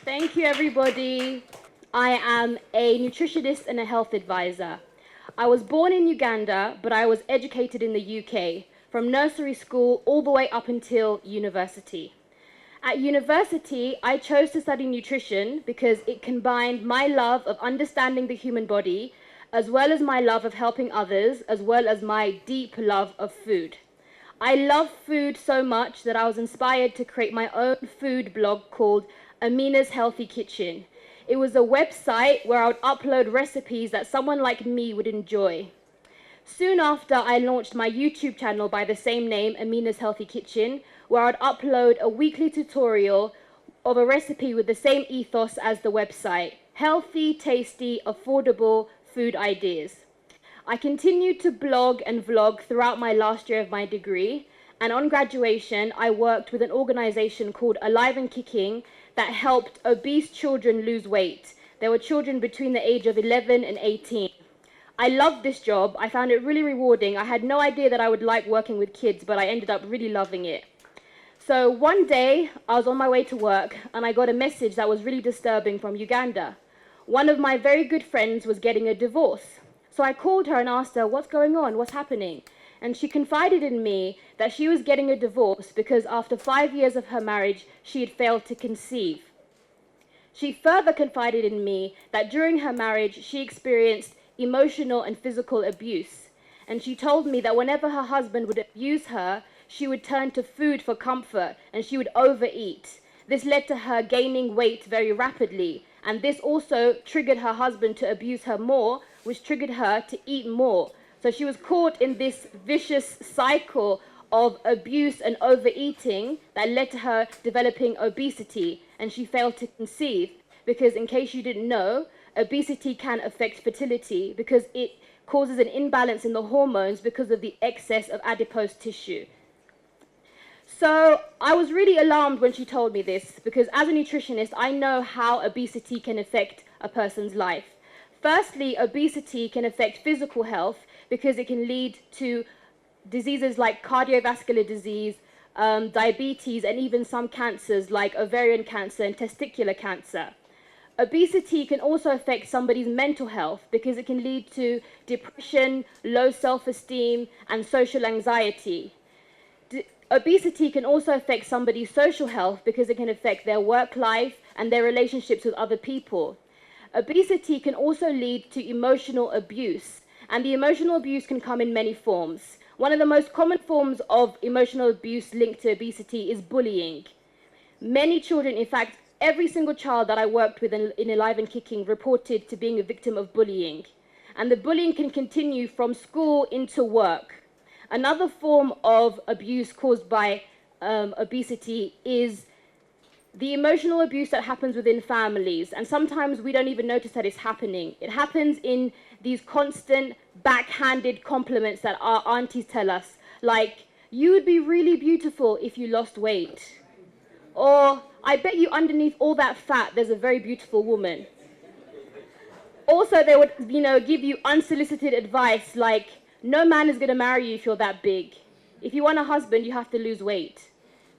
Thank you, everybody. I am a nutritionist and a health advisor. I was born in Uganda, but I was educated in the UK, from nursery school all the way up until university. At university, I chose to study nutrition because it combined my love of understanding the human body, as well as my love of helping others, as well as my deep love of food. I love food so much that I was inspired to create my own food blog called Amina's Healthy Kitchen. It was a website where I would upload recipes that someone like me would enjoy. Soon after, I launched my YouTube channel by the same name, Amina's Healthy Kitchen, where I'd upload a weekly tutorial of a recipe with the same ethos as the website: healthy, tasty, affordable food ideas. I continued to blog and vlog throughout my last year of my degree, and on graduation, I worked with an organization called Alive and Kicking that helped obese children lose weight. There were children between the age of 11 and 18. I loved this job. I found it really rewarding. I had no idea that I would like working with kids, but I ended up really loving it. So one day, I was on my way to work, and I got a message that was really disturbing from Uganda. One of my very good friends was getting a divorce. So I called her and asked her, what's going on? What's happening? And she confided in me that she was getting a divorce because after 5 years of her marriage, she had failed to conceive. She further confided in me that during her marriage, she experienced emotional and physical abuse. And she told me that whenever her husband would abuse her, she would turn to food for comfort and she would overeat. This led to her gaining weight very rapidly. And this also triggered her husband to abuse her more, which triggered her to eat more. So she was caught in this vicious cycle of abuse and overeating that led to her developing obesity, and she failed to conceive because, in case you didn't know, obesity can affect fertility because it causes an imbalance in the hormones because of the excess of adipose tissue. So I was really alarmed when she told me this because as a nutritionist, I know how obesity can affect a person's life. Firstly, obesity can affect physical health because it can lead to diseases like cardiovascular disease, diabetes, and even some cancers like ovarian cancer and testicular cancer. Obesity can also affect somebody's mental health because it can lead to depression, low self-esteem, and social anxiety. Obesity can also affect somebody's social health because it can affect their work life and their relationships with other people. Obesity can also lead to emotional abuse, and the emotional abuse can come in many forms. One of the most common forms of emotional abuse linked to obesity is bullying. Many children, in fact, every single child that I worked with in Alive and Kicking reported to being a victim of bullying. And the bullying can continue from school into work. Another form of abuse caused by obesity is the emotional abuse that happens within families. And sometimes we don't even notice that it's happening. It happens in these constant backhanded compliments that our aunties tell us, like, you would be really beautiful if you lost weight. Or, I bet you underneath all that fat, there's a very beautiful woman. Also, they would, give you unsolicited advice like, no man is going to marry you if you're that big. If you want a husband, you have to lose weight.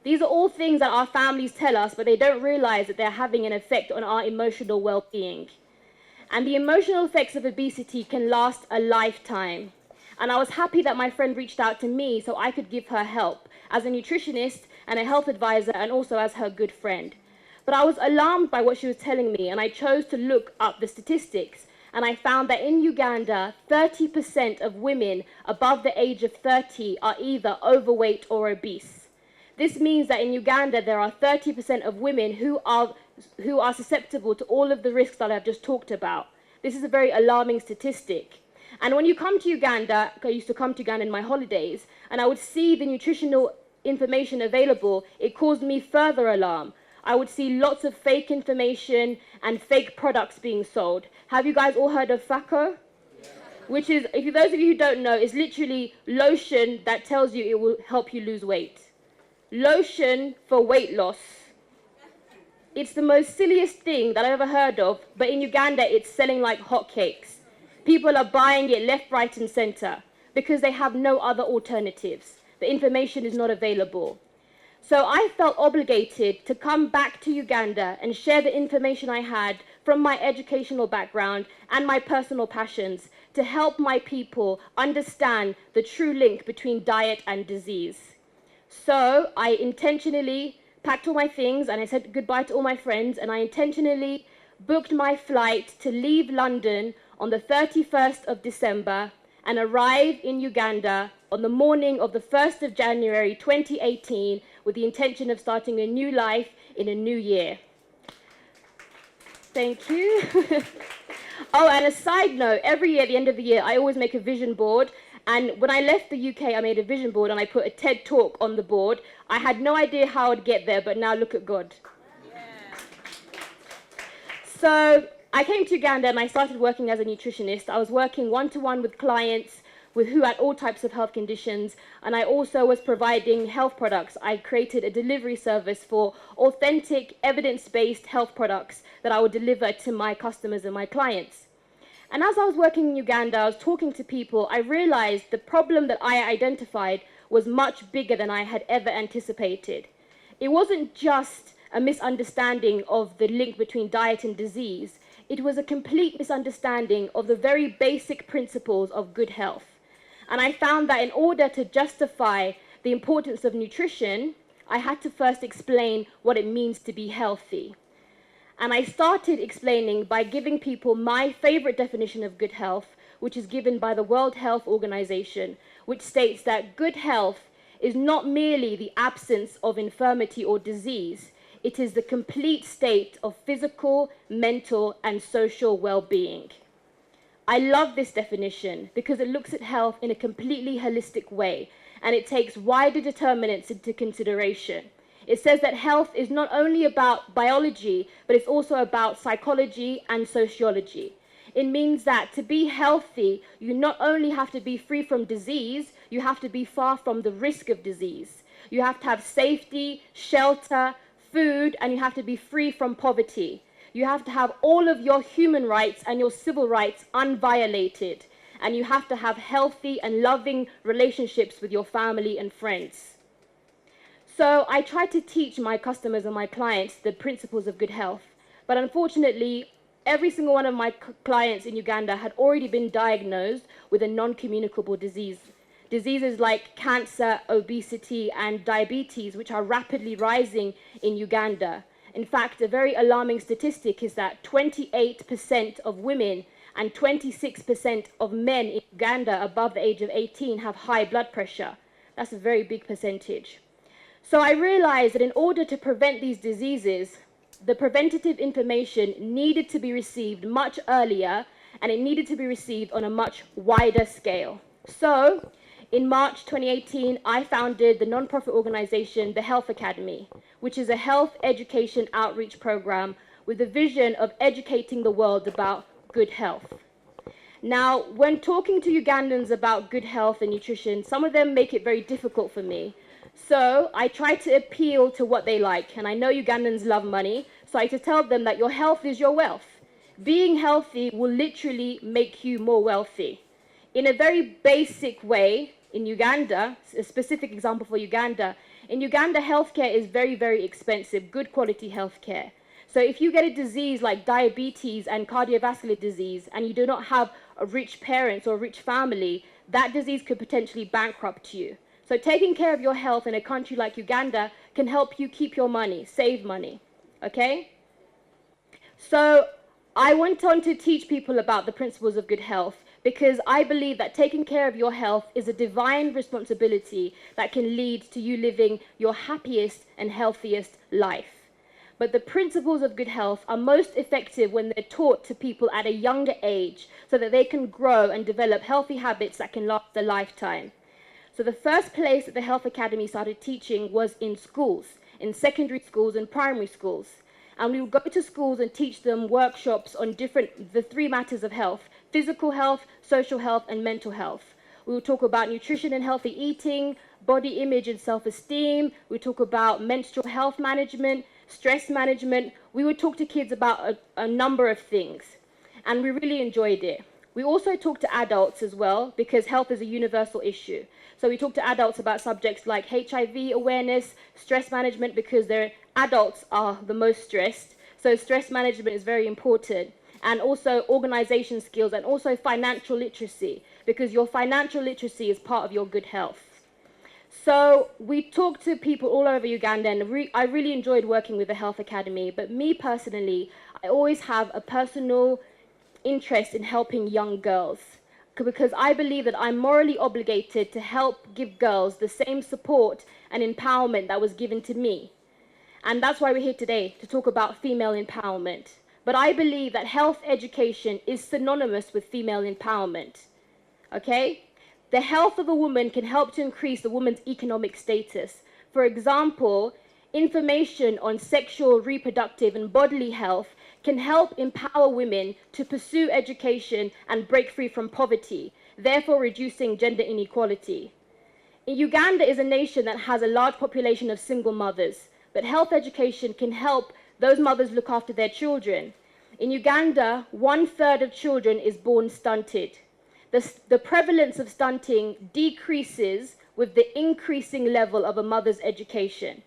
These are all things that our families tell us, but they don't realize that they're having an effect on our emotional well-being. And the emotional effects of obesity can last a lifetime. And I was happy that my friend reached out to me so I could give her help as a nutritionist and a health advisor and also as her good friend. But I was alarmed by what she was telling me, and I chose to look up the statistics. And I found that in Uganda, 30% of women above the age of 30 are either overweight or obese. This means that in Uganda, there are 30% of women who are susceptible to all of the risks that I've just talked about. This is a very alarming statistic. And when you come to Uganda, I used to come to Uganda in my holidays, and I would see the nutritional information available, it caused me further alarm. I would see lots of fake information and fake products being sold. Have you guys all heard of FACO? Which is, if those of you who don't know, is literally lotion that tells you it will help you lose weight. Lotion for weight loss. It's the most silliest thing that I've ever heard of, but in Uganda it's selling like hotcakes. People are buying it left, right, and center because they have no other alternatives. The information is not available. So I felt obligated to come back to Uganda and share the information I had from my educational background and my personal passions to help my people understand the true link between diet and disease. So I intentionally packed all my things and I said goodbye to all my friends, and I intentionally booked my flight to leave London on the 31st of December and arrive in Uganda on the morning of the 1st of January 2018 with the intention of starting a new life in a new year. Thank you. Oh, and a side note, every year at the end of the year, I always make a vision board. And when I left the UK, I made a vision board and I put a TED talk on the board. I had no idea how I'd get there, but now look at God. Yeah. So I came to Uganda and I started working as a nutritionist. I was working one-to-one with clients who had all types of health conditions, and I also was providing health products. I created a delivery service for authentic, evidence-based health products that I would deliver to my customers and my clients. And as I was working in Uganda, I was talking to people, I realized the problem that I identified was much bigger than I had ever anticipated. It wasn't just a misunderstanding of the link between diet and disease. It was a complete misunderstanding of the very basic principles of good health. And I found that in order to justify the importance of nutrition, I had to first explain what it means to be healthy. And I started explaining by giving people my favorite definition of good health, which is given by the World Health Organization, which states that good health is not merely the absence of infirmity or disease. It is the complete state of physical, mental, and social well-being. I love this definition because it looks at health in a completely holistic way, and it takes wider determinants into consideration. It says that health is not only about biology, but it's also about psychology and sociology. It means that to be healthy, you not only have to be free from disease, you have to be far from the risk of disease. You have to have safety, shelter, food, and you have to be free from poverty. You have to have all of your human rights and your civil rights unviolated. And you have to have healthy and loving relationships with your family and friends. So I try to teach my customers and my clients the principles of good health. But unfortunately, every single one of my clients in Uganda had already been diagnosed with a non-communicable disease. Diseases like cancer, obesity, and diabetes, which are rapidly rising in Uganda. In fact, a very alarming statistic is that 28% of women and 26% of men in Uganda above the age of 18 have high blood pressure. That's a very big percentage. So I realized that in order to prevent these diseases, the preventative information needed to be received much earlier, and it needed to be received on a much wider scale. So in March 2018, I founded the non-profit organization, the Health Academy, which is a health education outreach program with the vision of educating the world about good health. Now, when talking to Ugandans about good health and nutrition, some of them make it very difficult for me. So I try to appeal to what they like. And I know Ugandans love money, so I tell them that your health is your wealth. Being healthy will literally make you more wealthy. In a very basic way, in Uganda, a specific example for Uganda, in Uganda, healthcare is very, very expensive, good quality healthcare. So if you get a disease like diabetes and cardiovascular disease, and you do not have a rich parents or a rich family, that disease could potentially bankrupt you. So taking care of your health in a country like Uganda can help you keep your money, save money, okay? So I went on to teach people about the principles of good health because I believe that taking care of your health is a divine responsibility that can lead to you living your happiest and healthiest life. But the principles of good health are most effective when they're taught to people at a younger age so that they can grow and develop healthy habits that can last a lifetime. So the first place that the Health Academy started teaching was in schools, in secondary schools and primary schools. And we would go to schools and teach them workshops on the three matters of health: physical health, social health, and mental health. We would talk about nutrition and healthy eating, body image and self-esteem. We would talk about menstrual health management, stress management. We would talk to kids about a number of things. And we really enjoyed it. We also talk to adults as well, because health is a universal issue. So we talk to adults about subjects like HIV awareness, stress management, because adults are the most stressed. So stress management is very important. And also organization skills, and also financial literacy, because your financial literacy is part of your good health. So we talked to people all over Uganda, and I really enjoyed working with the Health Academy. But me personally, I always have a personal interest in helping young girls, because I believe that I'm morally obligated to help give girls the same support and empowerment that was given to me. And that's why we're here today, to talk about female empowerment. But I believe that health education is synonymous with female empowerment. Okay? The health of a woman can help to increase the woman's economic status. For example, information on sexual, reproductive, and bodily health can help empower women to pursue education and break free from poverty, therefore reducing gender inequality. Uganda is a nation that has a large population of single mothers, but health education can help those mothers look after their children. In Uganda, 1/3 of children is born stunted. The prevalence of stunting decreases with the increasing level of a mother's education.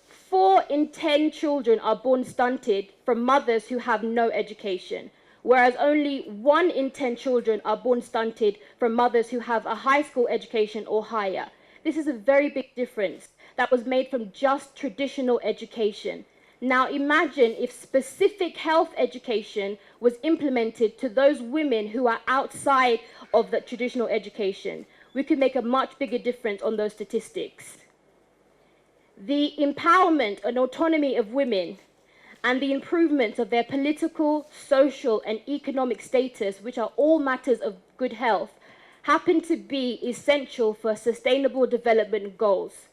4 in 10 children are born stunted from mothers who have no education, whereas only 1 in 10 children are born stunted from mothers who have a high school education or higher. This is a very big difference that was made from just traditional education. Now imagine if specific health education was implemented to those women who are outside of the traditional education. We could make a much bigger difference on those statistics. The empowerment and autonomy of women and the improvement of their political, social, and economic status, which are all matters of good health, happen to be essential for sustainable development goals.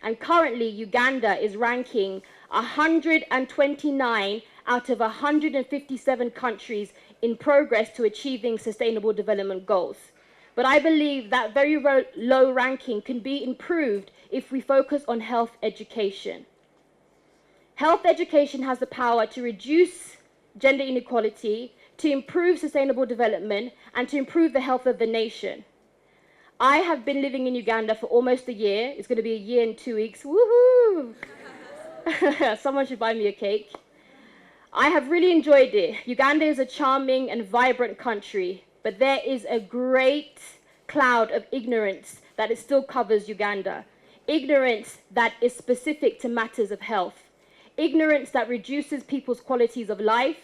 And currently, Uganda is ranking 129 out of 157 countries in progress to achieving sustainable development goals. But I believe that very low ranking can be improved if we focus on health education. Health education has the power to reduce gender inequality, to improve sustainable development, and to improve the health of the nation. I have been living in Uganda for almost a year. It's going to be a year and 2 weeks. Woohoo! Someone should buy me a cake. I have really enjoyed it. Uganda is a charming and vibrant country, but there is a great cloud of ignorance that it still covers Uganda. Ignorance that is specific to matters of health. Ignorance that reduces people's qualities of life.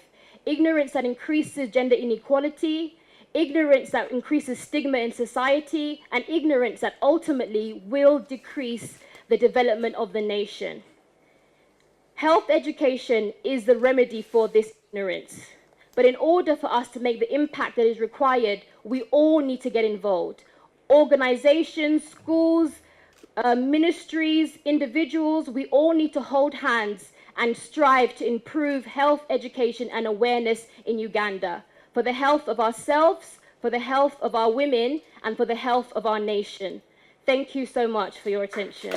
Ignorance that increases gender inequality. Ignorance that increases stigma in society, and ignorance that ultimately will decrease the development of the nation. Health education is the remedy for this ignorance. But in order for us to make the impact that is required, we all need to get involved. Organizations, schools, ministries, individuals, we all need to hold hands and strive to improve health education and awareness in Uganda, for the health of ourselves, for the health of our women, and for the health of our nation. Thank you so much for your attention.